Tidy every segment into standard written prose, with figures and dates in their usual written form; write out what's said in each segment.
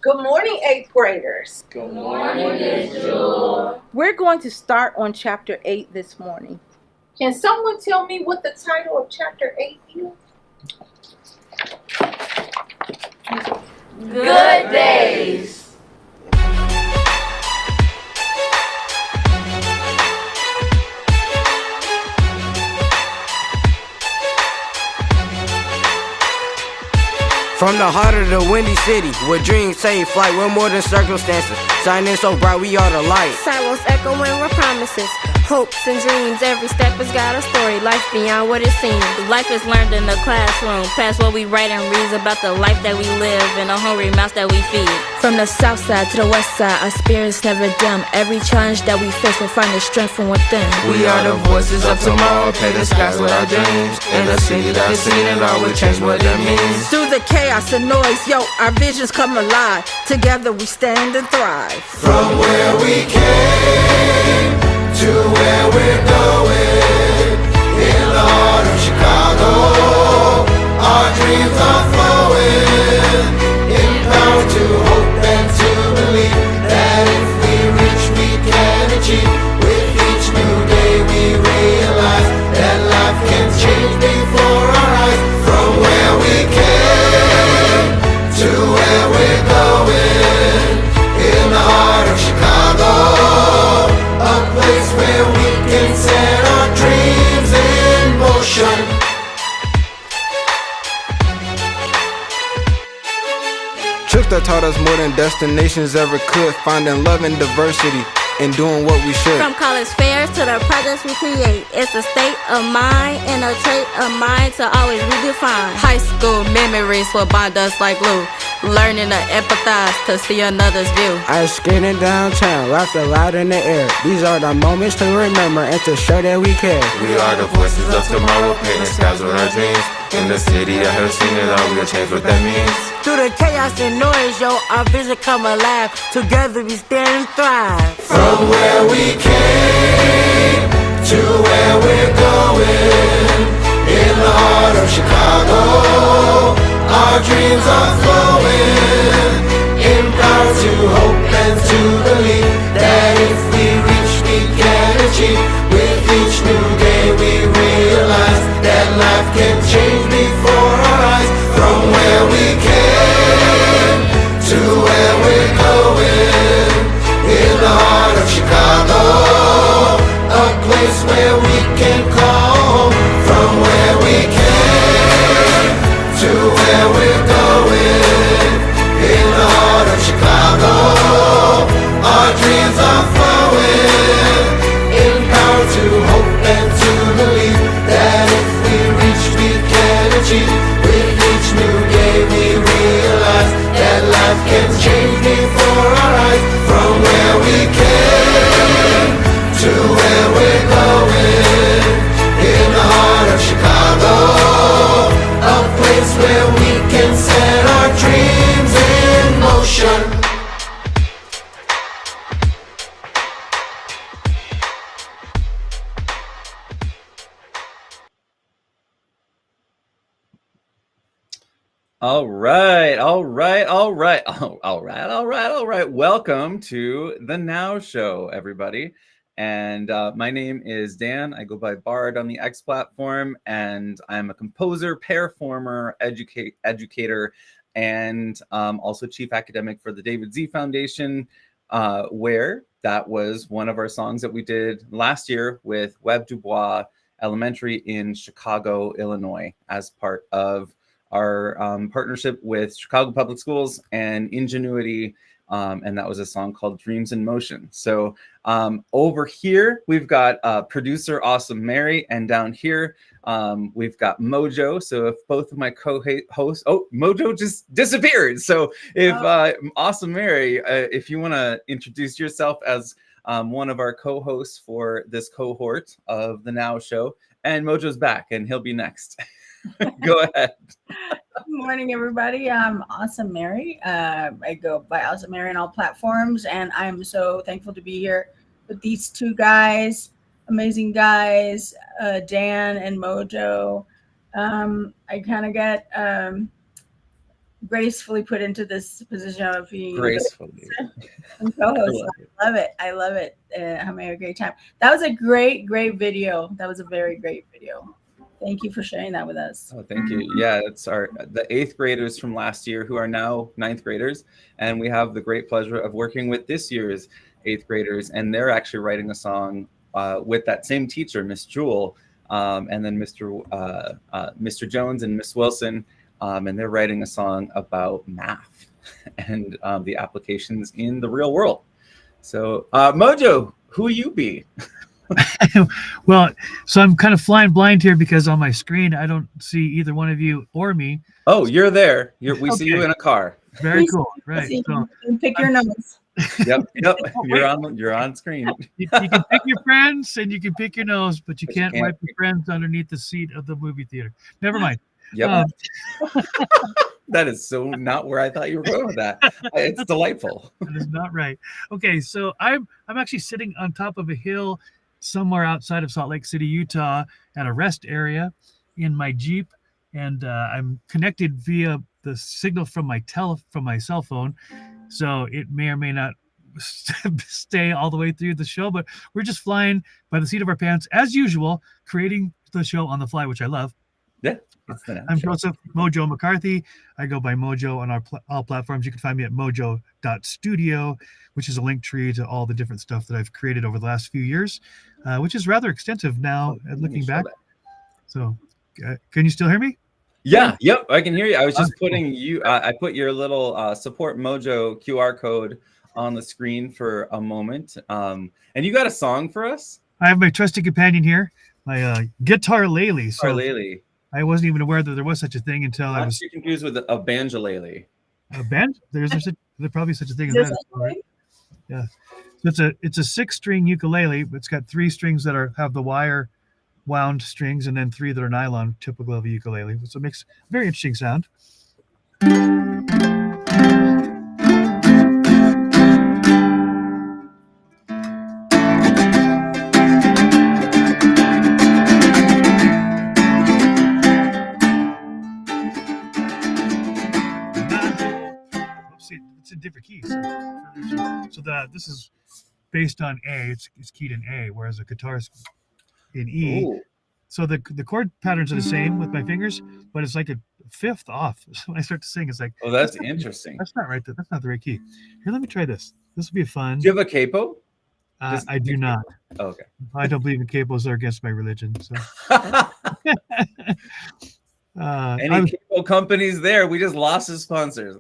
Good morning, 8th graders. Good morning, Miss Jewel. We're going to start on chapter 8 this morning. Can someone tell me what the title of chapter 8 is? Good days. From the heart of the windy city, where dreams take flight, we're more than circumstances. Shining so bright, we are the light. Silos echoing with promises, hopes and dreams. Every step has got a story, life beyond what it seems. Life is learned in the classroom, past what we write and read about the life that we live and the hungry mouths that we feed. From the south side to the west side, our spirits never dim. Every challenge that we face will find the strength from within. We are the voices of tomorrow, pay the skies with our dreams. In the city that's seen it all, we change what that means. Through the chaos and noise, yo, our visions come alive. Together we stand and thrive. From where we came to where we're going, in the heart of Chicago, our dreams are flowing, empowered to hope and to believe that if we reach, we can achieve. With each new day we realize that life can change before our eyes. From where we came to where we're going, in the heart of Chicago, a place where we can set our dreams in motion. Trips that taught us more than destinations ever could. Finding love and diversity and doing what we should. From college fairs to the projects we create, it's a state of mind and a trait of mind to always redefine. High school memories will bond us like glue, learning to empathize to see another's view. Ice skating downtown, laughter loud in the air. These are the moments to remember and to show that we care. We are the voices of tomorrow, painting skies with our dreams. In the city that has seen it all, we'll change what that means. Through the chaos and noise, yo, our vision come alive. Together we stand and thrive. From where we came to where we're going, in the heart of Chicago, our dreams are flowing, empowered to hope and to believe that if we reach, we can achieve. With each new day we realize that life can change before our eyes. From where we came to where we're going, in the heart of Chicago, a place where we can call home. From where we came to where we're going, in the heart of Chicago, our dreams are flowing, empowered to hope and to believe that if we reach, we can achieve. With each new day we realize that life can change before our eyes. From where we came to where we're going, in the heart of Chicago, a place where we can set our dreams in motion. All right. Welcome to the Now Show, everybody. And my name is Dan. I go by Bard on the X platform, and I'm a composer, performer, educator, and also chief academic for the David Z Foundation, where that was one of our songs that we did last year with Webb Dubois Elementary in Chicago, Illinois, as part of our partnership with Chicago Public Schools and Ingenuity, and that was a song called Dreams in Motion. So over here, we've got producer Awesome Mary, and down here, we've got Mojo. So if both of my co-hosts, Mojo just disappeared. So if Awesome Mary, if you want to introduce yourself as one of our co-hosts for this cohort of the Now Show, and Mojo's back, and he'll be next. Go ahead. Good morning, everybody. I'm Awesome Mary. I go by Awesome Mary on all platforms, and I'm so thankful to be here with these two guys, amazing guys, Dan and Mojo. I kind of got gracefully put into this position of being Gracefully. and co-host. I love it. I love it. Having a great time. That was a great video. That was a very great video. Thank you for sharing that with us. Oh, thank you. Yeah, it's the 8th graders from last year who are now 9th graders, and we have the great pleasure of working with this year's 8th graders, and they're actually writing a song with that same teacher, Miss Jewel, and then Mr. Jones and Miss Wilson, and they're writing a song about math and the applications in the real world. So, Mojo, who you be? Well, so I'm kind of flying blind here because on my screen I don't see either one of you or me. Oh, you're there. We see you in a car. Very cool. Right. So, pick your nose. Yep. You're on screen. You can pick your friends and you can pick your nose, but you can't wipe your friends underneath the seat of the movie theater. Never mind. Yep. That is so not where I thought you were going with that. It's delightful. That is not right. Okay, so I'm actually sitting on top of a hill somewhere outside of Salt Lake City, Utah, at a rest area in my Jeep, and I'm connected via the signal from my cell phone, so it may or may not stay all the way through the show, but we're just flying by the seat of our pants as usual, creating the show on the fly, which I love. Yeah. I'm Joseph Mojo McCarthy. I go by Mojo on all platforms. You can find me at mojo.studio, which is a link tree to all the different stuff that I've created over the last few years, which is rather extensive now looking back. So can you still hear me? Yeah. Yep. I can hear you. I was just putting you, I put your little support Mojo QR code on the screen for a moment. And you got a song for us? I have my trusted companion here, my guitar lele. I wasn't even aware that there was such a thing until I was confused with a banjolele. A banj? There's probably such a thing as that. Right? Yeah. So it's a 6-string ukulele. It's got 3 strings that have the wire wound strings and then 3 that are nylon, typical of a ukulele. So it makes a very interesting sound. It's in different keys. So this is based on A. It's keyed in A, whereas a guitar is in E. Ooh. So the chord patterns are the same with my fingers, but it's like a 5th off. So when I start to sing, it's like, oh, that's interesting. That's not right. That's not the right key. Here, let me try this. This will be fun. Do you have a capo? I do not. Oh, okay. I don't believe in capos. They're against my religion. So. Any cable companies there? We just lost his sponsors.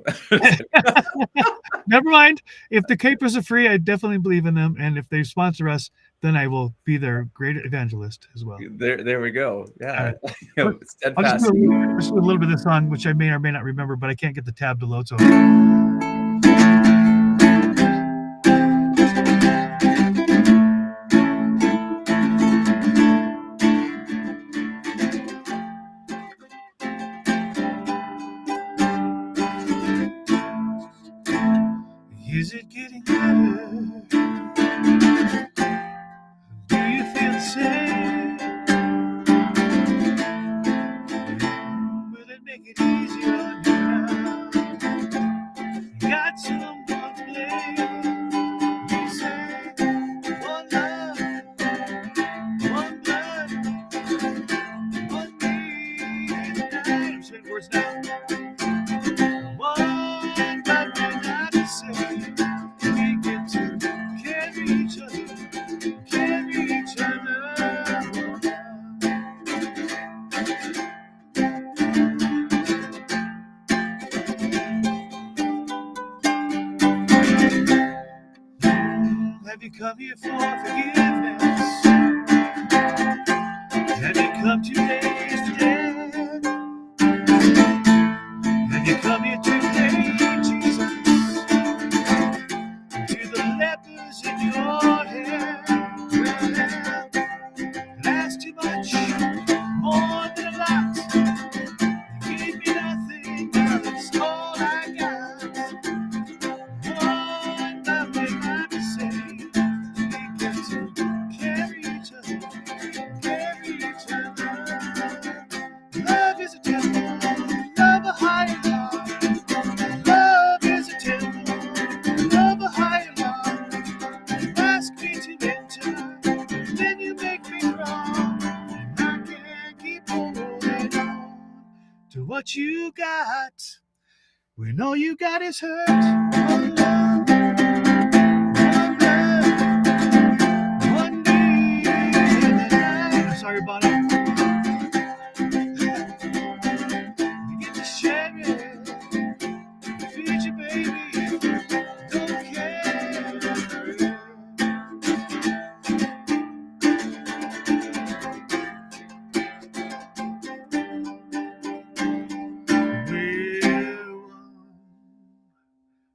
Never mind. If the capers are free, I definitely believe in them, and if they sponsor us, then I will be their great evangelist as well. There we go. Yeah. I'll just do a little bit of this song, which I may or may not remember, but I can't get the tab to load. So. Is it getting better? Do you feel the same? Will it make it easier on you now? You got someone to blame. You say, one love, one blood, one me and the night. I'm saying words now. One by one, I just say. Have you come here for forgiveness? Have you come to raise the dead? Have you come here to pray Jesus to the lepers in your head? Well, that's too much, more than a lot. You gave me nothing, now that's all I got. One by one, I say. what you got when all you got is hurt. One love, one love, one need. I'm sorry, Bonnie. You get to share it, feed you, baby. Don't care.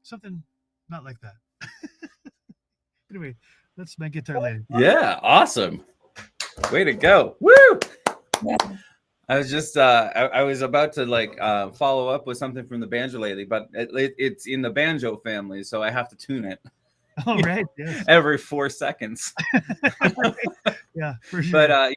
Something not like that. Anyway, that's my guitar lady. Yeah, awesome. Way to go. Woo! Yeah. I was just I was about to like follow up with something from the banjo lady, but it's in the banjo family, so I have to tune it. Oh, right. Yes. Every 4 seconds. Right. Yeah, for sure. But yeah,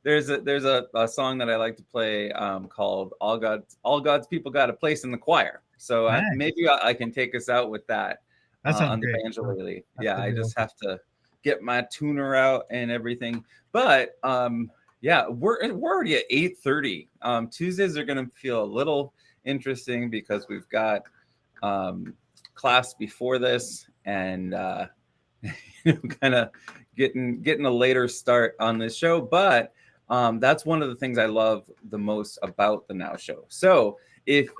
there's a song that I like to play called All God's People Got a Place in the Choir. So Nice. maybe I can take us out with that sounds on the great. banjo lady. That's Yeah, gonna I be just awesome. have to get my tuner out and everything. But yeah, we're already at 8:30. Tuesdays are gonna feel a little interesting because we've got class before this and kind of getting a later start on this show. But that's one of the things I love the most about the Now Show. So if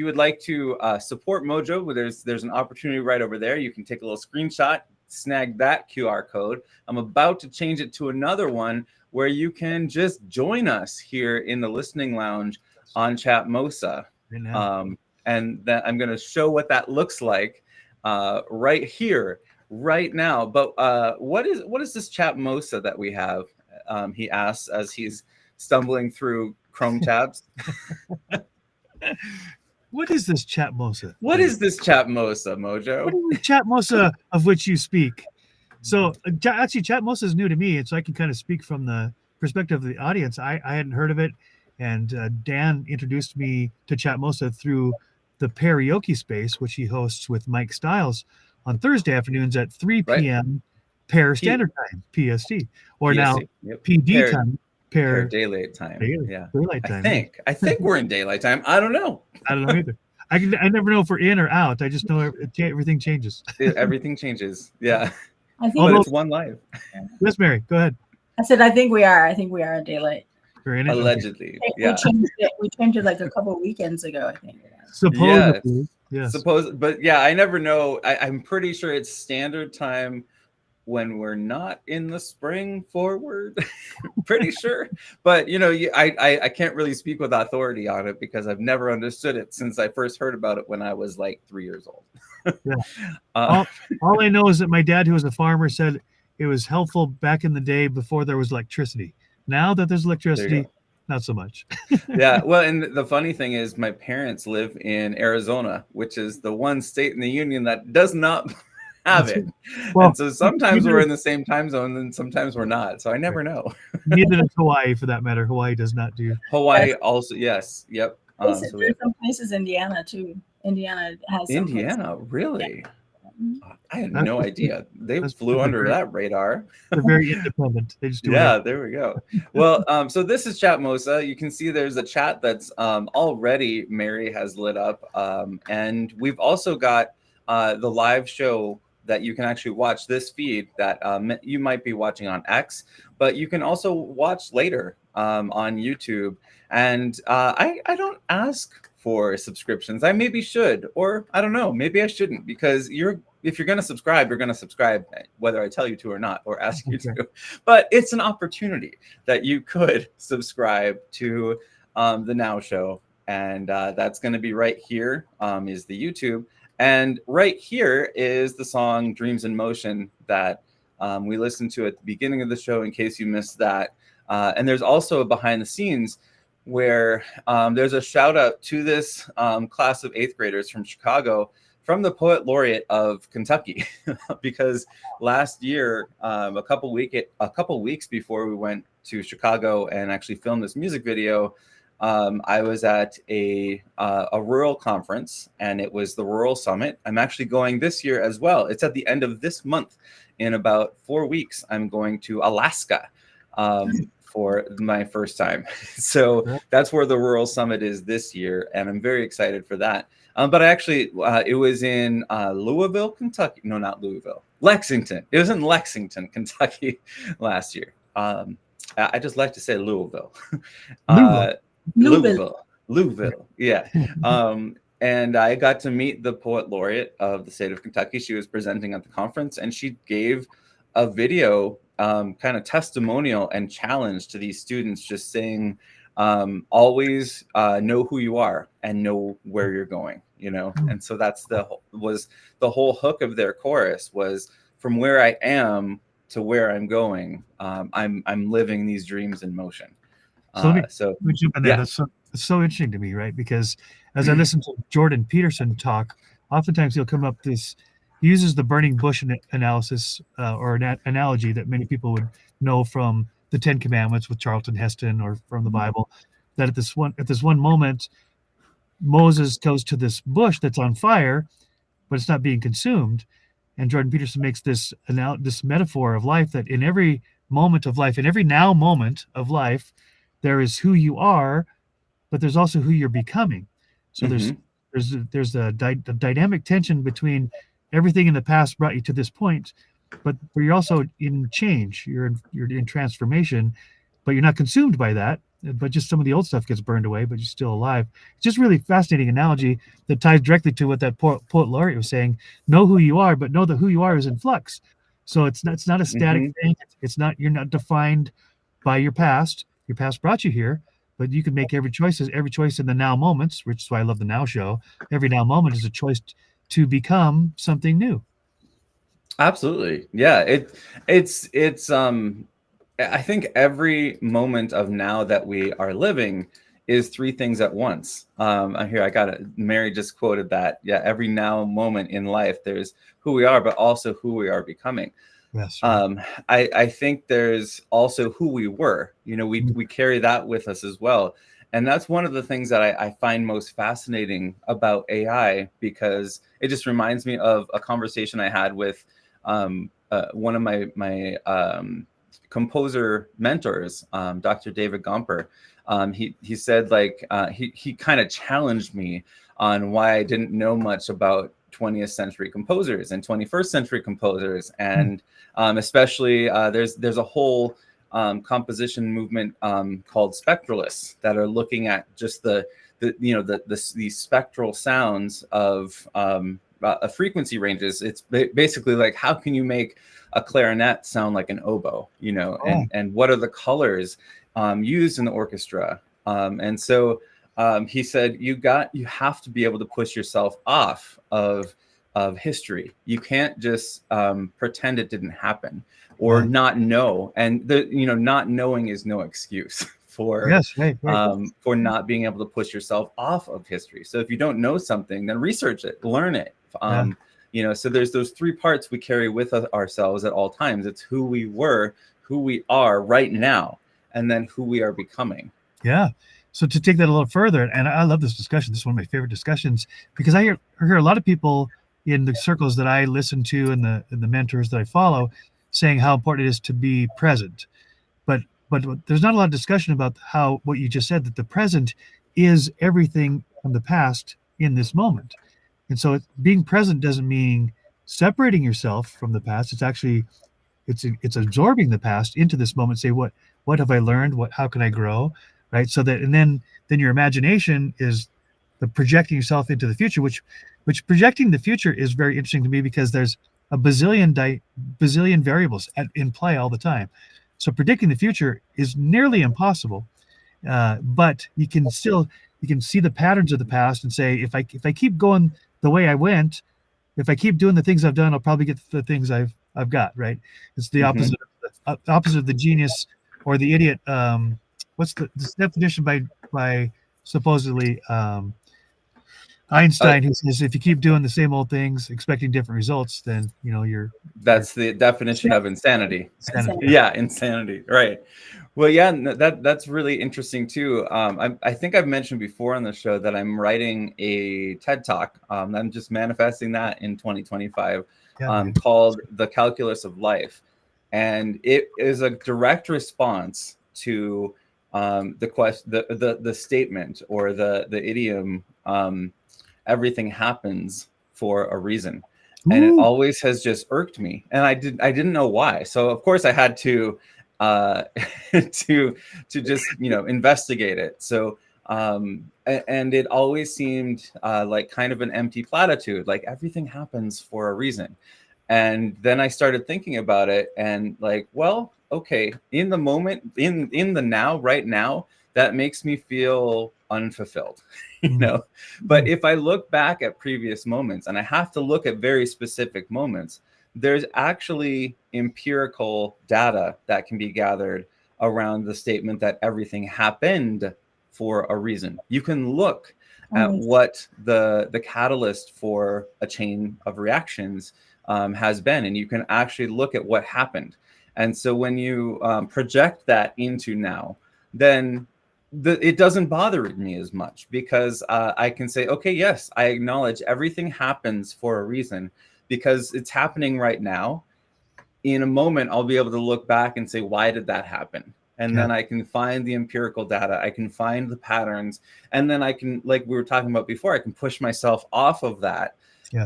you would like to support Mojo, there's an opportunity right over there. You can take a little screenshot, snag that QR code. I'm about to change it to another one where you can just join us here in the listening lounge on Chatmosa. And that I'm going to show what that looks like right here, right now. But what is this Chatmosa that we have? He asks as he's stumbling through Chrome tabs. What is this Chatmosa? What is this Chatmosa, Mojo? What is the Chatmosa of which you speak? So actually, Chatmosa is new to me, and so I can kind of speak from the perspective of the audience. I hadn't heard of it, and Dan introduced me to Chatmosa through the karaoke space, which he hosts with Mike Stiles on Thursday afternoons at 3 p.m. Pair Standard Time, PST, or PST, now yep. PD time. Pair daylight time. Daylight time. I think we're in daylight time. I don't know. I don't know either. I never know if we're in or out. I just know everything changes. Everything changes. Yeah. I think but it's one life. Yes, Mary, go ahead. I said I think we are in daylight. We're in it? Allegedly. Okay. Yeah. We changed it like a couple of weekends ago, I think. Supposedly. Yes. But yeah, I never know. I'm pretty sure it's standard time when we're not in the spring forward. Pretty sure. But I can't really speak with authority on it because I've never understood it since I first heard about it when I was like 3 years old. Yeah. All I know is that my dad, who was a farmer, said it was helpful back in the day before there was electricity. Now that there's electricity, not so much. Yeah. Well, and the funny thing is my parents live in Arizona, which is the one state in the union that does not have it. Well, and so sometimes we're in the same time zone and sometimes we're not. So I never know. Neither does Hawaii, for that matter. Hawaii does not do. Hawaii also, yes. Yep. There's some places, Indiana too. Indiana has some Indiana, places. Really? Yeah. I had no idea. They flew under that radar. They're very independent. They just do it. There we go. Well, so this is Chatmosa. You can see there's a chat that's already Mary has lit up. And we've also got the live show that you can actually watch this feed that you might be watching on X, but you can also watch later on YouTube. And I don't ask for subscriptions. I maybe should, or I don't know, maybe I shouldn't, because if you're going to subscribe, you're going to subscribe whether I tell you to or not, or ask you to. But it's an opportunity that you could subscribe to the Now Show, and that's going to be right here is the YouTube. And right here is the song Dreams in Motion that we listened to at the beginning of the show in case you missed that. And there's also a behind the scenes where there's a shout out to this class of 8th graders from Chicago from the poet laureate of Kentucky, because last year, a couple weeks before we went to Chicago and actually filmed this music video, I was at a rural conference, and it was the Rural Summit. I'm actually going this year as well. It's at the end of this month. In about 4 weeks, I'm going to Alaska for my first time. So that's where the Rural Summit is this year, and I'm very excited for that. But actually, it was in Louisville, Kentucky. No, not Louisville. Lexington. It was in Lexington, Kentucky last year. I just like to say Louisville. Louisville. Yeah. And I got to meet the poet laureate of the state of Kentucky. She was presenting at the conference, and she gave a video kind of testimonial and challenge to these students, just saying, always know who you are and know where you're going, you know? And so that's the whole hook of their chorus was, from where I am to where I'm going, I'm living these dreams in motion. So let me jump in there. Yeah. That's so interesting to me, right? Because as I listen to Jordan Peterson talk, oftentimes he'll come up he uses the burning bush analysis or an analogy that many people would know from the Ten Commandments with Charlton Heston or from the Bible, that at this one moment, Moses goes to this bush that's on fire, but it's not being consumed. And Jordan Peterson makes this metaphor of life, that in every moment of life, in every now moment of life, there is who you are, but there's also who you're becoming. So there's a dynamic tension between everything in the past brought you to this point, but you're also in change. You're in transformation, but you're not consumed by that. But just some of the old stuff gets burned away, but you're still alive. It's just really fascinating analogy that ties directly to what that poet laureate was saying. Know who you are, but know that who you are is in flux. So it's not a static thing. You're not defined by your past. Your past brought you here, but you can make every choice in the now moments, which is why I love the Now Show. Every now moment is a choice to become something new. Absolutely. Yeah. It's I think every moment of now that we are living is three things at once. Mary just quoted that. Yeah. Every now moment in life, there's who we are, but also who we are becoming. Yes. Right. I think there's also who we were. You know, we carry that with us as well. And that's one of the things that I find most fascinating about AI, because it just reminds me of a conversation I had with one of my composer mentors, Dr. David Gomper. He said, like, he kind of challenged me on why I didn't know much about 20th century composers and 21st century composers, and especially there's a whole composition movement called spectralists that are looking at just the spectral sounds of frequency ranges. It's basically like, how can you make a clarinet sound like an oboe, you know, and what are the colors used in the orchestra? And so he said, you have to be able to push yourself off of history. You can't just pretend it didn't happen or not know. And not knowing is no excuse for for not being able to push yourself off of history. So if you don't know something, then research it, learn it. So there's those three parts we carry with ourselves at all times. It's who we were, who we are right now, and then who we are becoming. Yeah. So to take that a little further, and I love this discussion. This is one of my favorite discussions, because I hear a lot of people in the circles that I listen to and the mentors that I follow saying how important it is to be present. But there's not a lot of discussion about what you just said, that the present is everything from the past in this moment. And so being present doesn't mean separating yourself from the past. It's actually, it's absorbing the past into this moment. Say, what have I learned? How can I grow? Right. So that, and then your imagination is the projecting yourself into the future, which projecting the future is very interesting to me, because there's a bazillion variables in play all the time. So predicting the future is nearly impossible. But you can see the patterns of the past and say, if I keep going the way I went, if I keep doing the things I've done, I'll probably get the things I've got. Right. It's the opposite of the genius or the idiot. What's this definition by supposedly Einstein, who says, if you keep doing the same old things, expecting different results, then that's the definition of insanity. Yeah, insanity. Right. Well, yeah, that's really interesting too. I think I've mentioned before on the show that I'm writing a TED Talk. I'm just manifesting that in 2025, called The Calculus of Life. And it is a direct response to the statement or the idiom, everything happens for a reason. And it always has just irked me, and I didn't know why. So of course I had to to just investigate it. So and it always seemed like kind of an empty platitude, like everything happens for a reason. And then I started thinking about it, and like, well, okay, in the moment, in the now, right now, that makes me feel unfulfilled, But if I look back at previous moments, and I have to look at very specific moments, there's actually empirical data that can be gathered around the statement that everything happened for a reason. You can look at what the catalyst for a chain of reactions has been, and you can actually look at what happened. And so when you project that into now, then it doesn't bother me as much, because I can say, okay, yes, I acknowledge everything happens for a reason, because it's happening right now. In a moment, I'll be able to look back and say, why did that happen? And then I can find the empirical data, I can find the patterns, and then I can, like we were talking about before, I can push myself off of that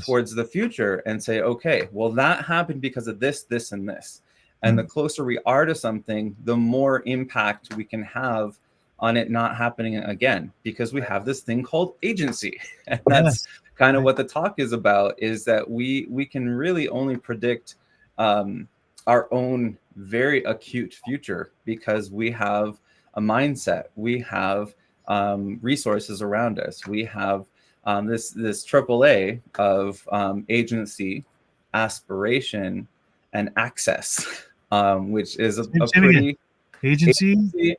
towards the future and say, okay, well, that happened because of this, this, and this. And the closer we are to something, the more impact we can have on it not happening again, because we have this thing called agency. And that's kind of what the talk is about, is that we can really only predict our own very acute future, because we have a mindset, we have resources around us, we have this AAA of agency, aspiration, and access, which is a pretty agency,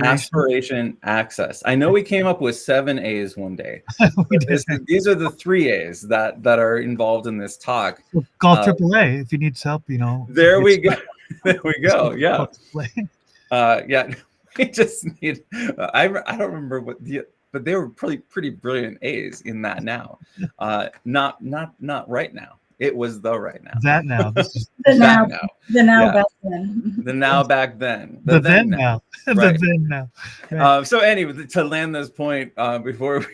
aspiration, access. I know we came up with 7 A's one day. These are the 3 A's that are involved in this talk. Call AAA if you need help. There we go. There we go. Yeah. Yeah. We just need. I don't remember but they were pretty brilliant A's in that now. Not right now. It was the right now. That now. This is the now. The now Yeah. back then. The now back then. The then now. Right. The then now. Right. So anyway, to land this point, before we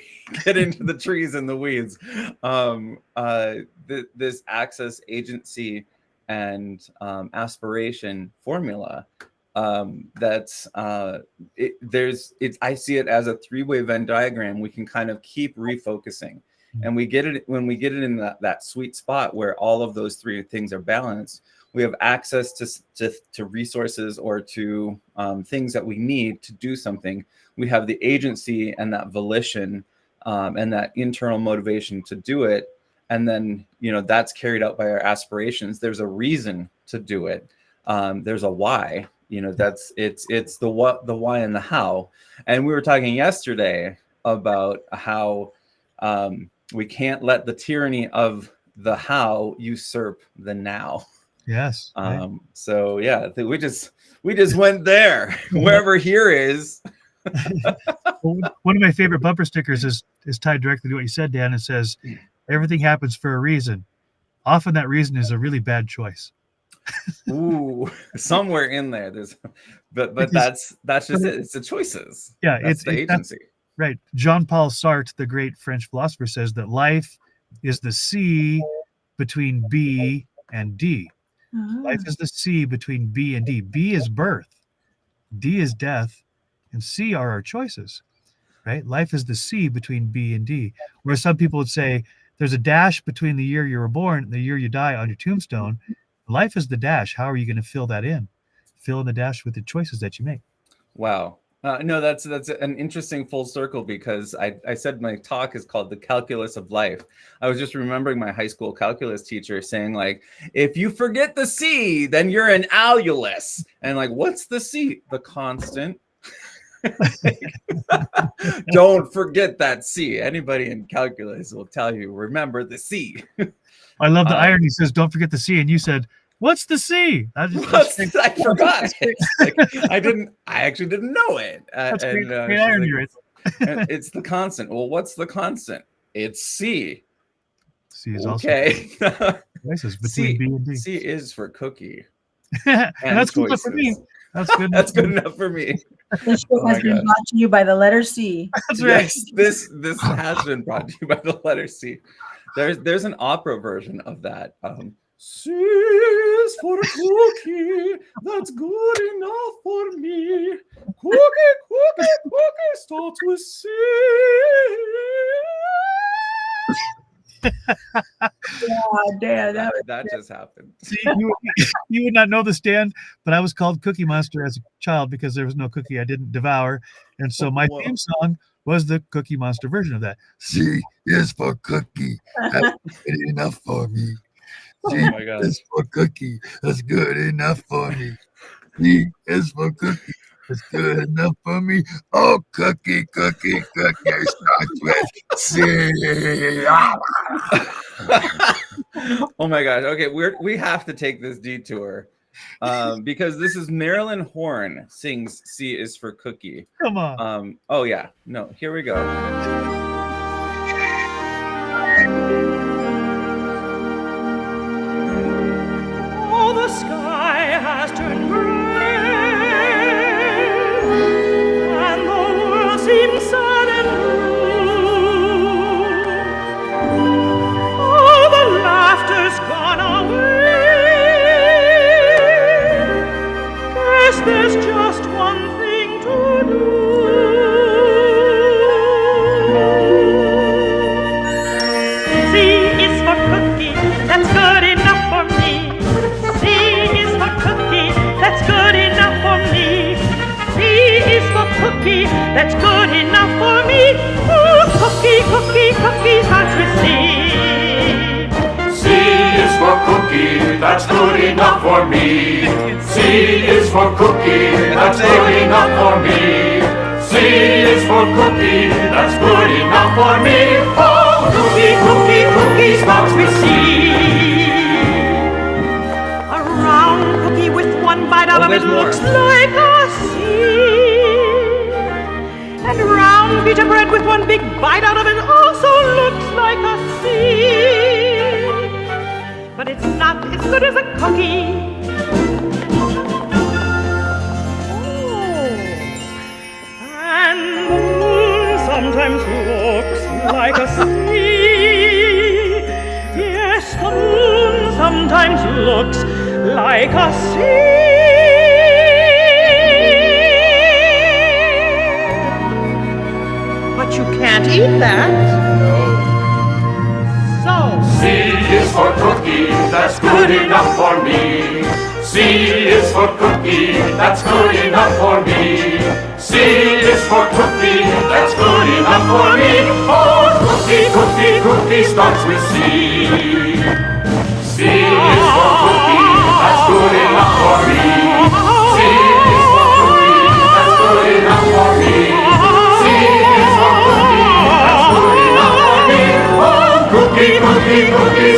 get into the trees and the weeds, this access, agency, and aspiration formula, that's I see it as a 3-way Venn diagram. We can kind of keep refocusing, and we get it when we get it in that sweet spot where all of those 3 things are balanced. We have access to resources or to things that we need to do something. We have the agency and that volition and that internal motivation to do it. And then, that's carried out by our aspirations. There's a reason to do it. There's a why, it's the what, the why, and the how. And we were talking yesterday about how we can't let the tyranny of the how usurp the now. Yes. Right. So yeah, we just went there. Wherever here is. One of my favorite bumper stickers is tied directly to what you said, Dan. It says, "Everything happens for a reason. Often that reason is a really bad choice." Ooh, somewhere in there, but that's just it. It's the choices. Yeah, it's the agency. Right. Jean-Paul Sartre, the great French philosopher, says that life is the C between B and D. Life is the C between B and D. B is birth, D is death, and C are our choices, right? Life is the C between B and D. Where some people would say there's a dash between the year you were born and the year you die on your tombstone. Life is the dash. How are you going to fill that in? Fill in the dash with the choices that you make. Wow. No, that's an interesting full circle, because I said my talk is called The Calculus of Life. I was just remembering my high school calculus teacher saying, like, if you forget the C, then you're an annulus. And like, what's the C? The constant. Don't forget that C. Anybody in calculus will tell you, remember the C. I love the irony. He says, don't forget the C. And you said, what's the C? I forgot it. Like, I actually didn't know it. That's great irony, right? It's the constant. Well, what's the constant? It's C. C is okay. Choices between B and D. C is for cookie. and that's cool for me. That's good. That's good enough for me. This show has been brought to you by the letter C. That's right. Yes, this has been brought to you by the letter C. There's an opera version of that. C is for cookie, that's good enough for me. Cookie starts with C. Damn, that just happened. See, you would not know this, Dan, but I was called Cookie Monster as a child because there was no cookie I didn't devour. And so my theme song was the Cookie Monster version of that. C is for cookie. That's good enough for me. C is for cookie. That's good enough for me. C is for cookie. That's good enough for me. Oh, cookie starts with C. Oh my gosh. Okay, we have to take this detour. Because this is Marilyn Horne sings C is for cookie. Come on. Oh yeah. No, here we go. Oh, the sky has turned gray, and the world seems sad and blue. Oh, the laughter's gone away. Guess there's just one thing to do. C is for cookie, that's good enough for me. C is for cookie, that's good enough for me. C is for cookie, that's good enough for me. Oh, cookie starts with C. C is for cookie, that's good enough for me. C is for cookie, that's good enough for me. C is for cookie, that's good enough for me. Oh, cookie starts with C. A round cookie with one bite out of it looks like a C. And round pita bread with one big bite out of it also looks like a C. But it's not as good as a cookie. And the moon sometimes looks like a sea. Yes, the moon sometimes looks like a sea. But you can't eat that. So C is for cookie, that's good enough for me. C is for cookie, that's good enough for me. C is for cookie, that's good enough for me. Oh, cookie starts with C. C is for cookie, that's good enough for me. C is for cookie, that's good enough for me. C is for cookie, that's good enough for me. Oh, cookie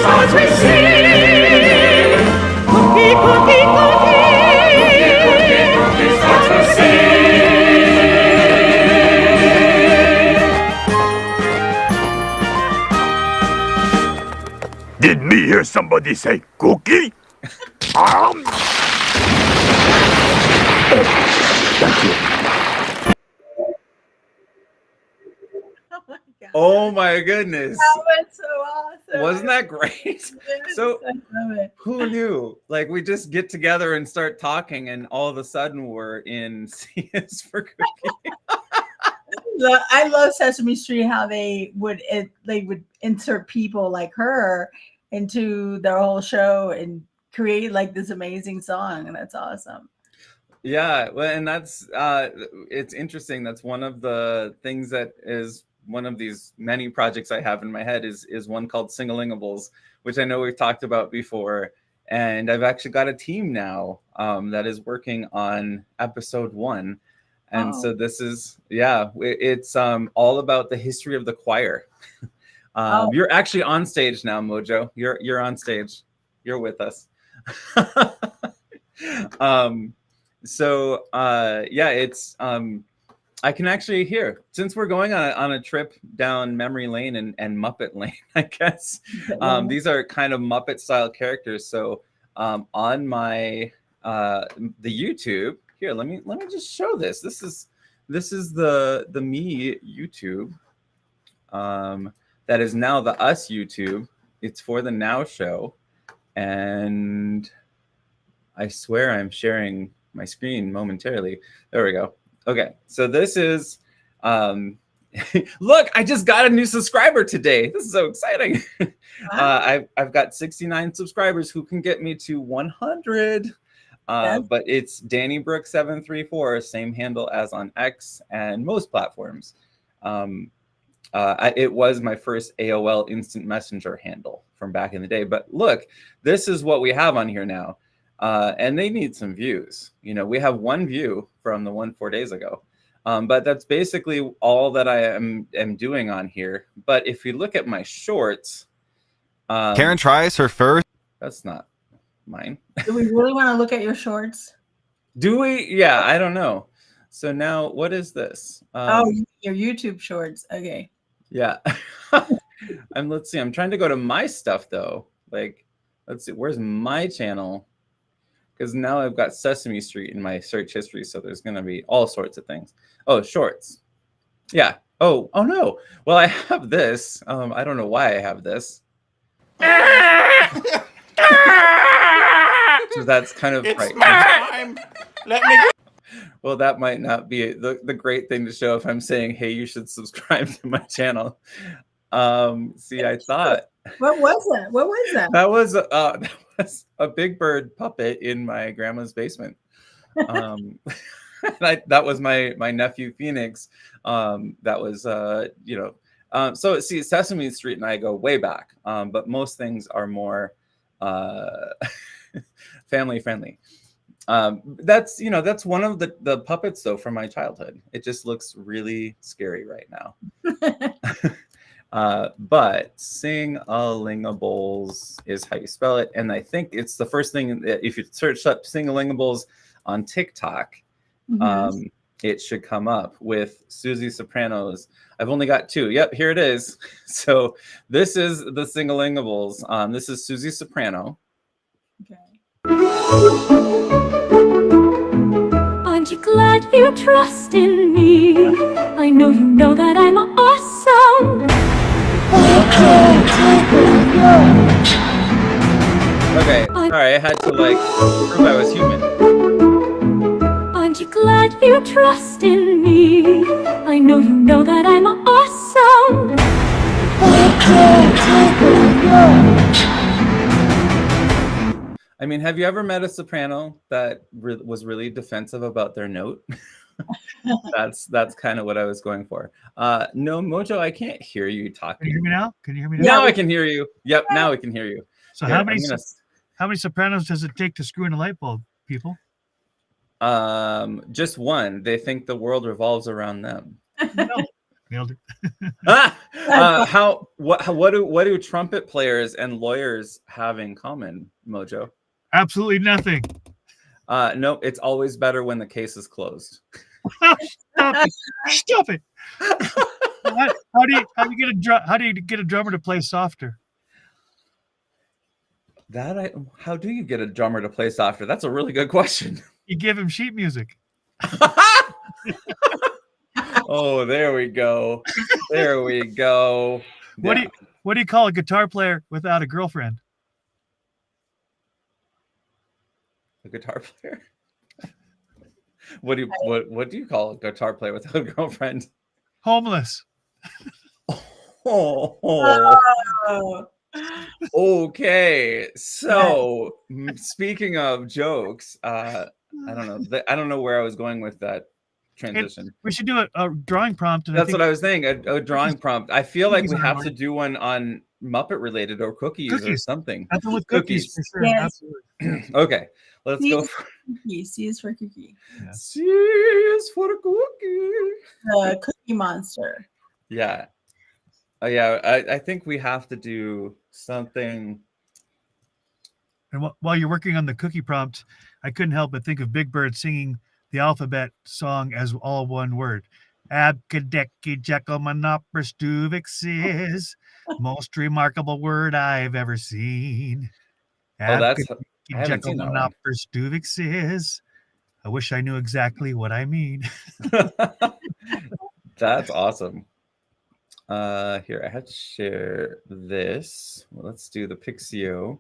starts with C. Cookie starts with C. Did me hear somebody say cookie? Thank you. Oh my goodness. That was so awesome. Wasn't that great? So who knew? Like we just get together and start talking and all of a sudden we're in C is for cookie. I love Sesame Street, how they would insert people like her into their whole show and create like this amazing song, and that's awesome. Yeah, well, and that's it's interesting. That's one of the things that is one of these many projects I have in my head is one called Singalingables, which I know we've talked about before. And I've actually got a team now that is working on episode 1. And so this is, it's all about the history of the choir. You're actually on stage now, Mojo. You're on stage. You're with us. It's I can actually hear, since we're going on a trip down memory lane and Muppet lane, I guess. These are kind of Muppet style characters. So on my the YouTube, here, let me just show this. This is the me YouTube. That is now the us YouTube. It's for the Now Show, and I swear I'm sharing my screen momentarily. There we go. Okay, so this is look, I just got a new subscriber today. This is so exciting. I've got 69 subscribers who can get me to 100. But it's Danny Brook 734, same handle as on X and most platforms. It was my first AOL Instant Messenger handle from back in the day. But look, this is what we have on here now. And they need some views. You know, we have 1 view from the one 4 days ago. But that's basically all that I am doing on here. But if you look at my shorts, Karen tries her first. That's not mine. Do we really want to look at your shorts? Do we? Yeah, I don't know. So now, what is this? Oh, your YouTube shorts. Okay. Yeah. Let's see. I'm trying to go to my stuff though. Like, let's see. Where's my channel? Because now I've got Sesame Street in my search history, so there's going to be all sorts of things. Oh, shorts. Yeah. Oh no. Well, I have this. I don't know why I have this. So that's kind of right. Time. Let me. Well, that might not be the great thing to show if I'm saying, hey, you should subscribe to my channel. See, I thought. What was that? What was that? That was a Big Bird puppet in my grandma's basement. That was my nephew Phoenix. That was so see, Sesame Street and I go way back, but most things are more family friendly. That's one of the puppets though from my childhood. It just looks really scary right now. But Sing-a-Lingables is how you spell it, and I think it's the first thing. If you search up Sing-a-Lingables on TikTok, it should come up with Susie Soprano's. I've only got 2. Yep, here it is. So this is the Sing-a-Lingables. This is Susie Soprano. Okay. Aren't you glad you trust in me? I know you know that I'm awesome. Okay, sorry, I had to prove I was human. Aren't you glad you trust in me? I know you know that I'm awesome. I mean, have you ever met a soprano that was really defensive about their note? That's kind of what I was going for. No, Mojo, I can't hear you talking. Can you hear me now? Can you hear me now? Now I can hear you. Yep, now I can hear you. So how many sopranos does it take to screw in a light bulb, people? Just one. They think the world revolves around them. Nailed it. What do trumpet players and lawyers have in common, Mojo? Absolutely nothing. No, it's always better when the case is closed. Stop it. How do you get a drummer to play softer? How do you get a drummer to play softer? That's a really good question. You give him sheet music. Oh, there we go. There we go. What do you call a guitar player without a girlfriend? A guitar player? What do you call a guitar player without a girlfriend? Homeless. Oh. Okay. So speaking of jokes, I don't know where I was going with that transition. We should do a drawing prompt. That's what I was saying. A drawing prompt. I feel like we have to do one on Muppet related or cookies or something. Nothing with cookies for sure. Yes. Absolutely. Okay, let's go. C is for cookie. Yeah. C is for the cookie. The Cookie Monster. Yeah. I think we have to do something. And while you're working on the cookie prompt, I couldn't help but think of Big Bird singing the alphabet song as all one word. Abkadeki Jekyllmanopperstuvix, most remarkable word I've ever seen. Oh, I haven't seen that one. Jekyllmanopperstuvix. I wish I knew exactly what I mean. That's awesome. Here, I had to share this. Well, let's do the Pixio.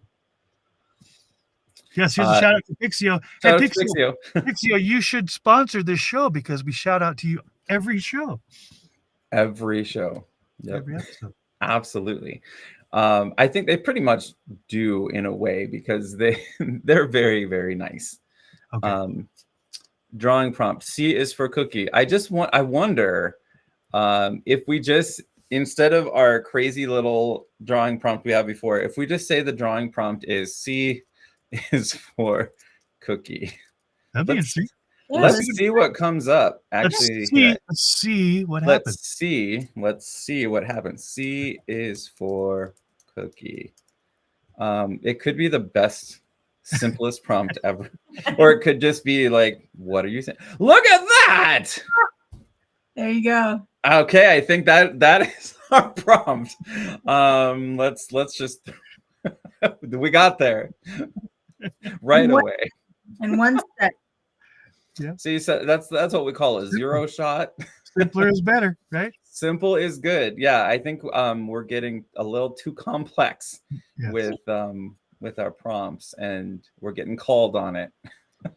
Yes, here's a shout out to Pixio. Shout Hey, out to Pixio. Pixio, you should sponsor this show because we shout out to you every show. Every show. Yep. Every episode. Absolutely. I think they pretty much do in a way because they're very, very nice. Okay. Drawing prompt. C is for cookie. I wonder if we just, instead of our crazy little drawing prompt we had before, if we just say the drawing prompt is C is for cookie. That'd be interesting. Let's see what comes up. Actually, let's see what happens. Let's see what happens. C is for cookie. It could be the best, simplest prompt ever, or it could just be like, "What are you saying? Look at that!" There you go. Okay, I think that is our prompt. Let's just we got there right away. In one step. Yeah. See, so that's what we call a zero shot. Simpler is better, right? Simple is good. Yeah, I think we're getting a little too complex with our prompts, and we're getting called on it.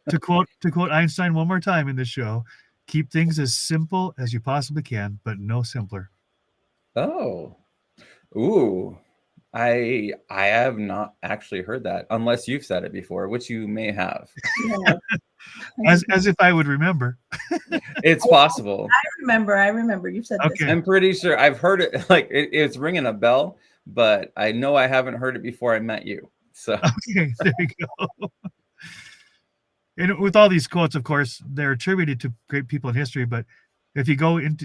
to quote Einstein one more time in the show, keep things as simple as you possibly can, but no simpler. Oh, ooh. I have not actually heard that, unless you've said it before, which you may have. Yeah. As if I would remember. It's possible. I remember you've said this. I'm pretty sure I've heard it. Like it's ringing a bell, but I know I haven't heard it before I met you. So okay, there you go. And with all these quotes, of course, they're attributed to great people in history, but if you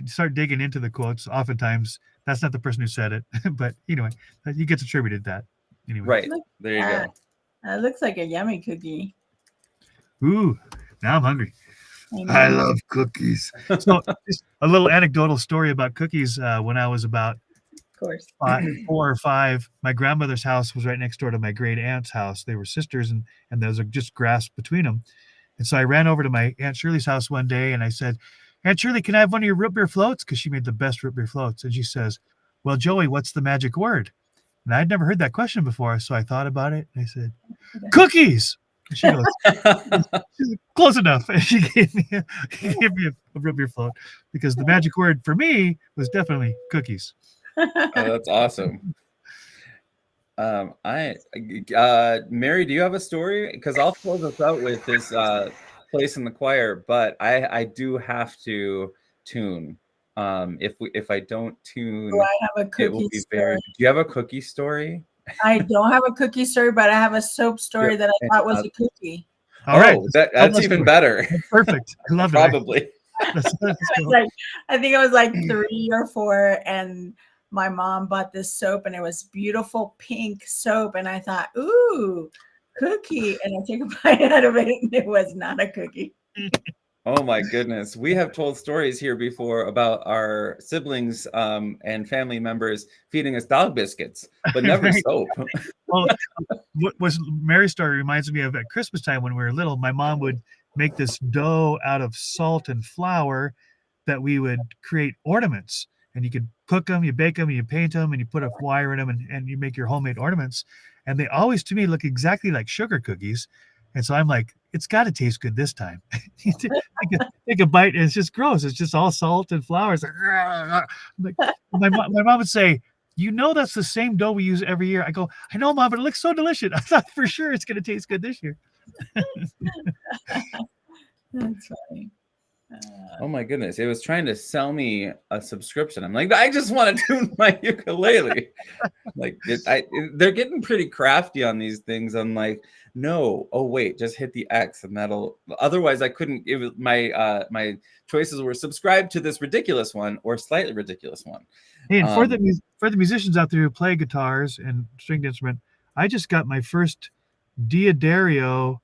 start digging into the quotes, oftentimes that's not the person who said it. But anyway, he gets attributed that. Anyway. Right. There you go. It looks like a yummy cookie. Ooh, now I'm hungry. I love cookies. So just a little anecdotal story about cookies. When I was about of course 4 or 5, my grandmother's house was right next door to my great aunt's house. They were sisters, and there was just grass between them. And so I ran over to my Aunt Shirley's house one day and I said, "Aunt Shirley, can I have one of your root beer floats?" Because she made the best root beer floats. And she says, "Well, Joey, what's the magic word?" And I'd never heard that question before. So I thought about it and I said, "Cookies." And she goes, "Close enough." And she gave me a root beer float because the magic word for me was definitely cookies. Oh, that's awesome. Mary, do you have a story? Because I'll close us out with this place in the choir, but I do have to tune. If I don't tune, do I have a cookie it will be story? Do you have a cookie story? I don't have a cookie story, but I have a soap story that I thought was a cookie. All right, that's even better. Perfect. I love it. Probably. I think it was like 3 or 4, and my mom bought this soap, and it was beautiful pink soap, and I thought, ooh, cookie, and I took a bite out of it, and it was not a cookie. Oh my goodness. We have told stories here before about our siblings and family members feeding us dog biscuits, but never soap. Well, what was Mary's story reminds me of at Christmas time when we were little. My mom would make this dough out of salt and flour that we would create ornaments. And you could cook them, you bake them, and you paint them, and you put a wire in them, and you make your homemade ornaments. And they always, to me, look exactly like sugar cookies. And so I'm like, it's got to taste good this time. Take a bite, and it's just gross. It's just all salt and flour. It's like, my mom would say, "You know that's the same dough we use every year." I go, "I know, Mom, but it looks so delicious. I thought for sure it's going to taste good this year." That's funny. Oh my goodness. It was trying to sell me a subscription. I'm like, I just want to tune my ukulele. Like they're getting pretty crafty on these things. I'm like, no, oh wait, just hit the X and that'll, otherwise I couldn't, it was my choices were subscribe to this ridiculous one or slightly ridiculous one. Hey, and for the musicians out there who play guitars and stringed instrument, I just got my first Diodario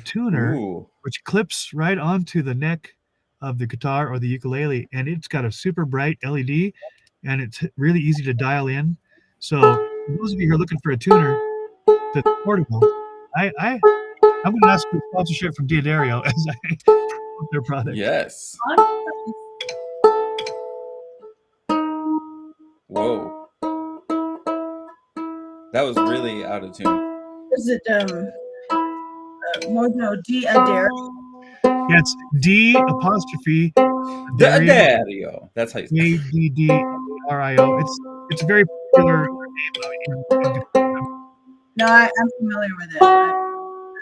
tuner, which clips right onto the neck of the guitar or the ukulele, and it's got a super bright LED, and it's really easy to dial in. So those of you who are looking for a tuner that's portable, I I'm going to ask for sponsorship from Diodario as I promote their product. Yes. Whoa. That was really out of tune. Is it Mojo Diodario? Yeah, it's D''Dario. Dario. That's how you say it. Addario. It's a very popular name. No, I'm familiar with it.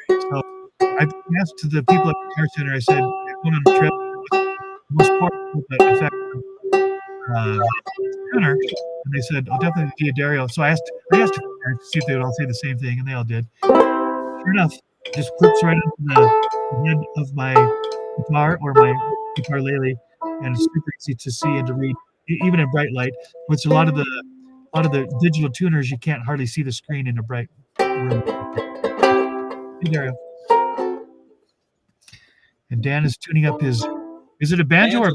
So I asked to the people at the Guitar Center, I said, going on a trip, what's the most important effect tuner? And they said, oh, definitely Diodario. So I asked to see if they would all say the same thing, and they all did. Sure enough, it just clips right into the head of my guitar or my guitar lily, and it's super easy to see and to read, even in bright light. Which a lot of the digital tuners, you can't hardly see the screen in a bright room. Diodario. And Dan is tuning up his. Is it a banjo or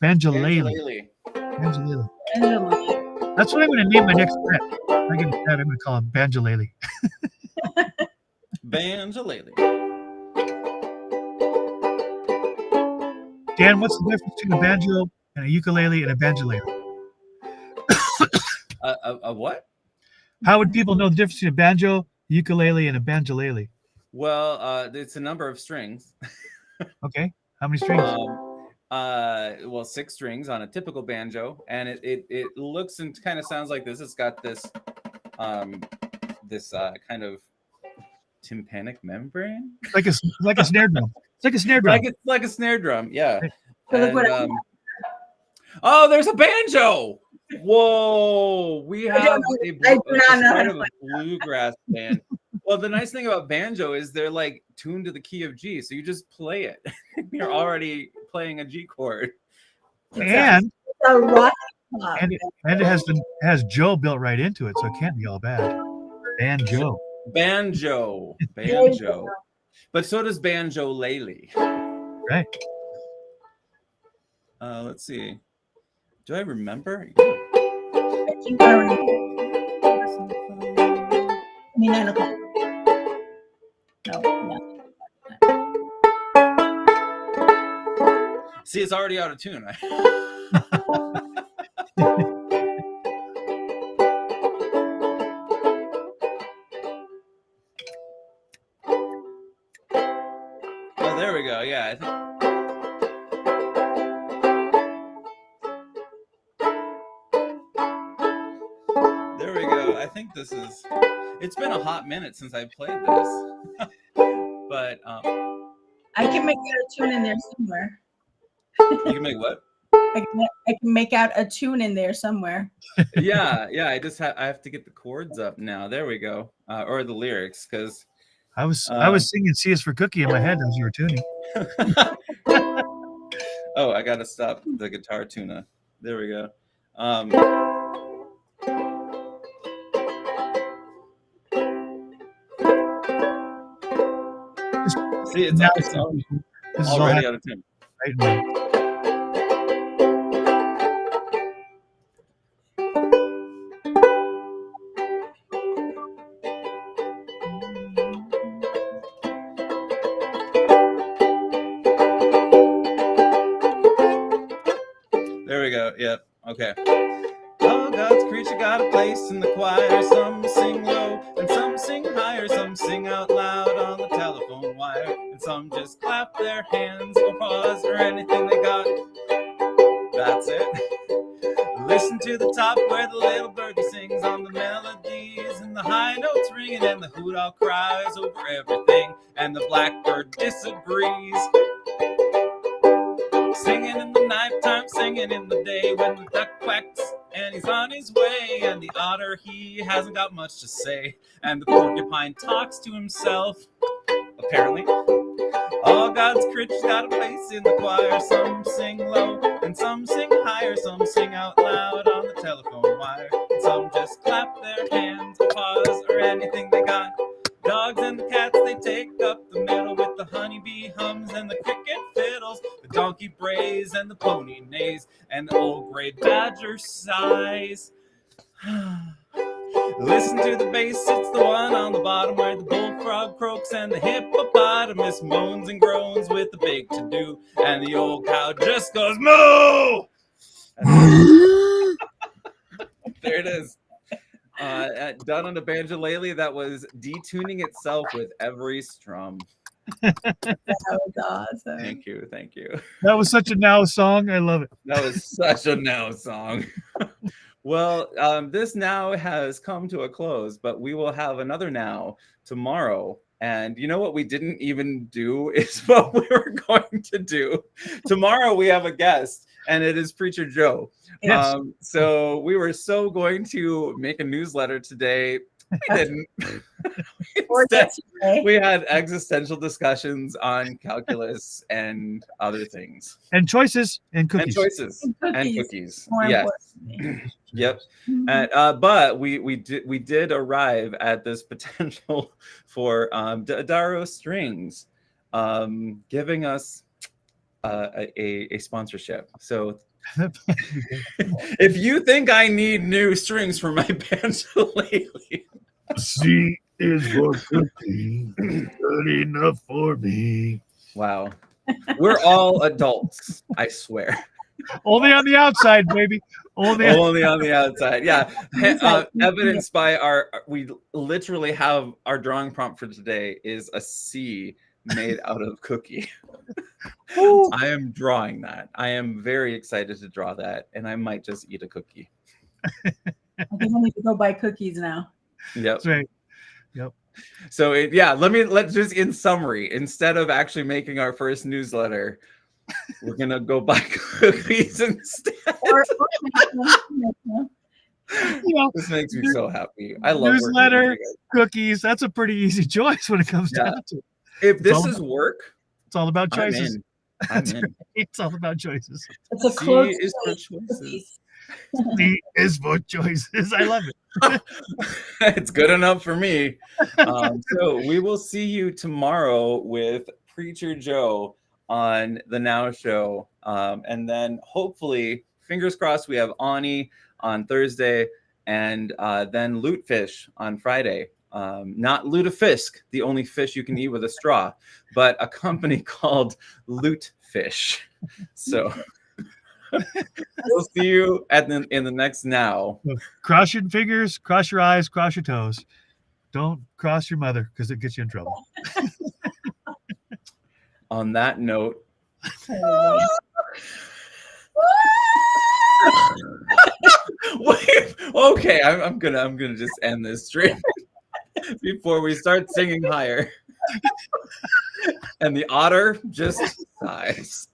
banjolele? Banjolele. That's what I'm going to name my next pet. I get a pet, I'm going to call him Banjolele. Banjolele. Dan, what's the difference between a banjo and a ukulele and a banjolele? A what? How would people know the difference between a banjo, ukulele, and a banjolele? Well, it's a number of strings. Okay. How many strings? Well, 6 strings on a typical banjo, and it looks and kind of sounds like this. It's got this kind of tympanic membrane, like a snare drum. It's like a snare drum. Like a snare drum, yeah. And, oh, there's a banjo. Whoa, we have a bluegrass band. Well, the nice thing about banjo is they're like tuned to the key of G, so you just play it. You're already playing a G chord. And it has Joe built right into it, so it can't be all bad. Banjo. But so does banjolele. Right. Let's see. Do I remember? I think I remember. See, it's already out of tune. Oh, there we go. Yeah, I think. There we go. I think this is. It's been a hot minute since I played this, but I can make out a tune in there somewhere. You can make what? I can make out a tune in there somewhere. Yeah. I have to get the chords up now. There we go, or the lyrics, because I was singing "C is for Cookie" in my head as you were tuning. Oh, I gotta stop the guitar tuna. There we go. See, it's already out of tune. Right now. There we go. Yep. Okay. Oh, God's creature got a place in the choir. Some sing low and some sing higher. Some sing out loud on the telephone wire. And some just clap their hands or pause or anything they got. That's it. Listen to the top where the little birdie sings on the melodies and the high notes ringing and the hoot owl cries over everything and the blackbird disagrees. Singing in the nighttime, singing in the day when the duck quacks and he's on his way, and the otter, he hasn't got much to say, and the porcupine talks to himself, apparently. All God's creatures got a place in the choir. Some sing low and some sing higher. Some sing out loud on the telephone wire. And some just clap their hands or pause or anything they got. Dogs and the cats, they take up the middle with the honeybee hums and the cricket fiddles. The donkey brays and the pony neighs and the old gray badger sighs. Listen to the bass, it's the one on the bottom where the bullfrog cow croaks and the hippopotamus moans and groans with the big to-do, and the old cow just goes moo. There it is. Done on a banjolele that was detuning itself with every strum. That was awesome. Thank you. That was such a now song. I love it. That was such a now song. Well, this now has come to a close, but we will have another now tomorrow. And you know what we didn't even do is what we were going to do. Tomorrow we have a guest, and it is Preacher Joe. Yes. So we were so going to make a newsletter today. We didn't. Instead, we had existential discussions on calculus and other things. And choices and cookies. And cookies. Yes. Yep. But we did arrive at this potential for Daro Strings giving us a sponsorship. So if you think I need new strings for my banjolele, C is for cookie, good enough for me. Wow. We're all adults, I swear. Only on the outside, baby. Only on the outside. Yeah. Evidenced by we literally have our drawing prompt for today is a C made out of cookie. I am drawing that. I am very excited to draw that, and I might just eat a cookie. I think I need to go buy cookies now. Yep. That's right. Yep. So let's just, in summary, instead of actually making our first newsletter, we're gonna go buy cookies instead. This makes me so happy. I love newsletter, cookies. That's a pretty easy choice when it comes down to it. If this is work, it's all about choices. I'm in. It's all about choices. It's a C is for choices. C is for choices. I love it. It's good enough for me. So we will see you tomorrow with Preacher Joe on the Now Show. And then hopefully, fingers crossed, we have Ani on Thursday and then Lootfish on Friday. Not Lutefisk, the only fish you can eat with a straw, but a company called Lootfish. So we'll see you in the next Now. Cross your fingers, cross your eyes, cross your toes. Don't cross your mother because it gets you in trouble. On that note, wait, okay, I'm gonna just end this stream before we start singing higher. And the otter just sighs.